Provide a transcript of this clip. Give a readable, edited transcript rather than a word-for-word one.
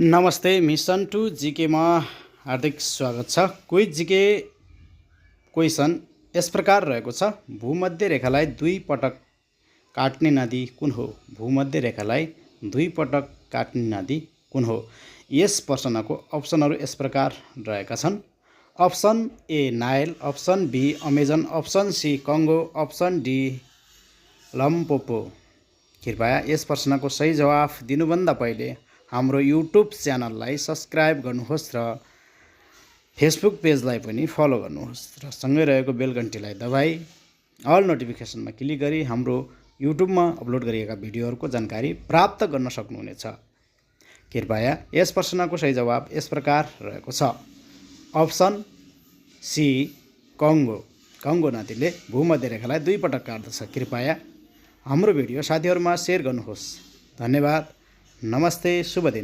नमस्ते mission two जीकेमा हार्दिक स्वागत छ। क्विज जीके क्वेसन यस प्रकार रहेको छ। भूमध्य रेखालाई दुई पटक काट्ने नदी कुन हो? भूमध्य रेखालाई दुई पटक काट्ने नदी कुन हो? यस प्रश्नको अप्सनहरू यस प्रकार रहेका छन्। Option A Nile, option B Amazon, option C Congo, option D Limpopo. कृपया यस प्रश्नको सही जवाफ दिनुभन्दा पहिले हाम्रो युट्युब च्यानललाई सब्सक्राइब गर्नुहोस् र फेसबुक पेजलाई पनि फलो गर्नुहोस् र सँगै रहेको बेल घन्टीलाई दबाई अल नोटिफिकेसनमा क्लिक गरी हाम्रो युट्युबमा अपलोड गरिएका भिडियोहरूको जानकारी प्राप्त गर्न सक्नुहुनेछ। कृपया यस प्रश्नको सही जवाफ यस प्रकार रहेको छ। Option C कङ्गो। कङ्गो नदीले भूमध्य रेखालाई दुई पटक काट्दछ। कृपया हाम्रो भिडियो साथीहरूमा सेयर गर्नुहोस्। धन्यवाद। नमस्ते, शुभ दिन।